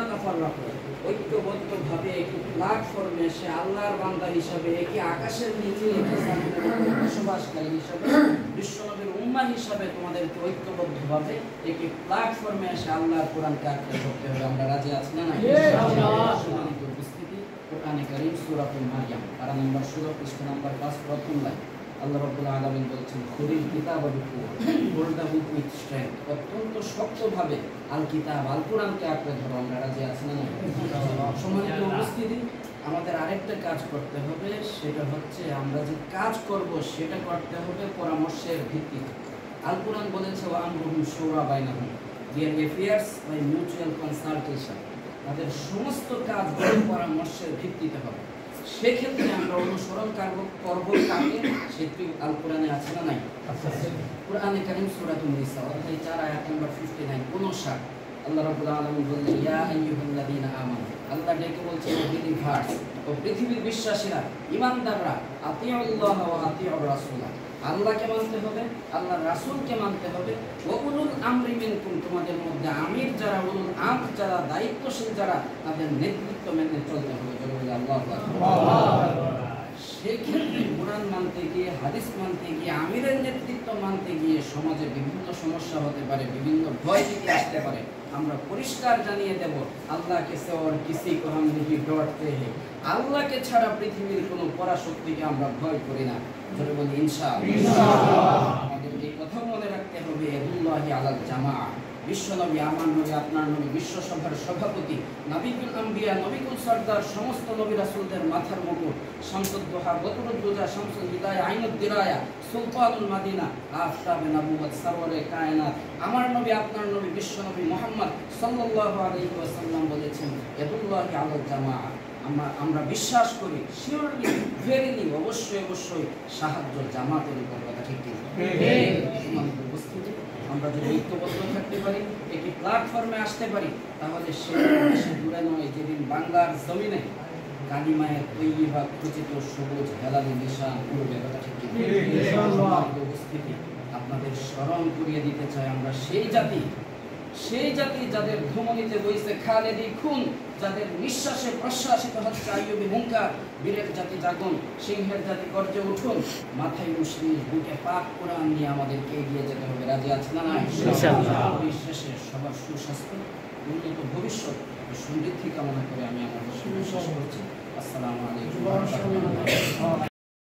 তাফাররাকু, ঐক্যবদ্ধভাবে একটি প্ল্যাটফর্মে এসে আল্লাহর বান্দা হিসাবে, একই আকাশের নিচে বসবাসকারী হিসাবে, বিশ্বনবীর উম্মাহ হিসাবে তোমাদেরকে ঐক্যবদ্ধভাবে একটি প্ল্যাটফর্মে এসে আল্লাহর কোরআনকে আঁকড়ে ধরতে হবে। আমরা রাজি আছি না? সম্মানিত উপস্থিতি, কোরআনে কারীম সূরাতুল মারইয়াম পারা নম্বর 16 পৃষ্ঠা নম্বর 5 প্রথম লাইন আল্লাহ রাব্বুল আলামিন বলছেন, খুলিল কিতাব বিকুওয়া, hold the book with strength. অত্যন্ত শক্তভাবে আল কিতাব, আল কোরআনকে আঁকড়ে ধরো। আমরা রাজি আছি না? সম্মানিত উপস্থিতি, আমাদের আরেকটা কাজ করতে হবে, সেটা হচ্ছে আমরা যে কাজ করব সেটা করতে হবে পরামর্শের ভিত্তিতে। আল কোরআন বলেছে ওয়া আমরুহুম শুরা বাইনাহুম, দেয়ার অ্যাফেয়ার্স বাই মিউচুয়াল কনসালটেশন। তাদের সমস্ত কাজগুলো পরামর্শের ভিত্তিতে হবে। সেক্ষেত্রে আমরা অনুসরণ করব কাকে, সেটি আল কোরআনে আছে না নাই? কোরআনে কারীম সূরাতুন নিসা অধ্যায় 4 আয়াত নম্বর 59 59 আল্লাহ রাব্বুল আলামিন বললেন, ইয়া আইয়ুহাল্লাযীনা আমানু, আল্লাহ ডেকে বলছেন ও বিলিভার্স, ও পৃথিবীর বিশ্বাসীরা, ঈমানদাররা, আতিউল্লাহ ওয়া আতিউর রাসূল, আল্লাহকে মানতে হবে, আল্লাহর রাসূলকে মানতে হবে। ওয়া উলুল আমরি মিনকুম, তোমাদের মধ্যে আমির যারা, উলুল আমর যারা, দায়িত্বশীল যারা, তাদের নেতৃত্ব মেনে চলতে হবে। আল্লাহু আকবার। সেক্ষেত্রে কোরআন মানতে গিয়ে, হাদিস মানতে গিয়ে, আমিরের নেতৃত্ব মানতে গিয়ে সমাজে বিভিন্ন সমস্যা হতে পারে, বিভিন্ন ভয় থেকে আসতে পারে। আমরা পরিষ্কার জানিয়ে দেব, আল্লাহকে সেওয়ার কিসি কো হাম নেহি ডরতে হে, আল্লাহকে ছাড়া পৃথিবীর কোনো পরাশক্তিকে আমরা ভয় করি না। জোরে বলি ইনশাআল্লাহ। আমাদের এই কথা মনে রাখতে হবে, ইয়াদুল্লাহি আলাল জামাআ, বিশ্বনবী, আমার নবী, আপনার নবী, বিশ্বসভার সভাপতি, নবিকুল আম্বিয়া, নবিকুল সরদার, সমস্ত নবী রাসূলদের মাথার মুকুট, শামসুদ দুহা, বদরুদ্দুজা, শামসুল হিদায়া, আইনুদ দিরায়া, সুলতানুল মাদিনা, আফতাবে নবুওয়াত, সরওয়ারে কায়নাত, আমার নবী, আপনার নবী, বিশ্বনবী মুহাম্মদ সাল্লাল্লাহু আলাইহি ওয়াসাল্লাম বলেছেন, ইয়াদুল্লাহি আলাল জামাআ, আমরা বিশ্বাস করি, শিওরলি, ভেরিলি, অবশ্যই সাহায্য জামাতের উপর। কথা ঠিক কি? উপস্থিতি, আমরা যদি ঐক্যবদ্ধ থাকতে পারি, একটি প্ল্যাটফর্মে আসতে পারি, তাহলে সে দূরে নয়, যেদিন বাংলার জমিনে কালিমায়ে তৈয়্যিবা খচিত সবুজ হেলালি নিশান উড়বে। কথা ঠিক কি? উপস্থিতি, আপনাদের স্মরণ করিয়ে দিতে চাই, আমরা সেই জাতি যাদের ধমনীতে বইছে খালেদি খুন, যাদের নিঃশ্বাসে প্রশ্বাসিত হচ্ছে আইয়ুবী হুঙ্কার, বীরের জাতি জাগুন, সিংহের জাতি গর্জে উঠুন, মাথায় মুশরিক, বুকে পাক কোরআন নিয়ে আমাদেরকে এগিয়ে যেতে হবে। রাজি আছে না? ইনশাআল্লাহ। শেষে সবার সুস্বাস্থ্য, উন্নত ভবিষ্যৎ, সমৃদ্ধি কামনা করে আমি আমার বক্তব্য শেষ করছি। আসসালামু আলাইকুম ওয়া রাহমাতুল্লাহি ওয়া বারাকাতুহু।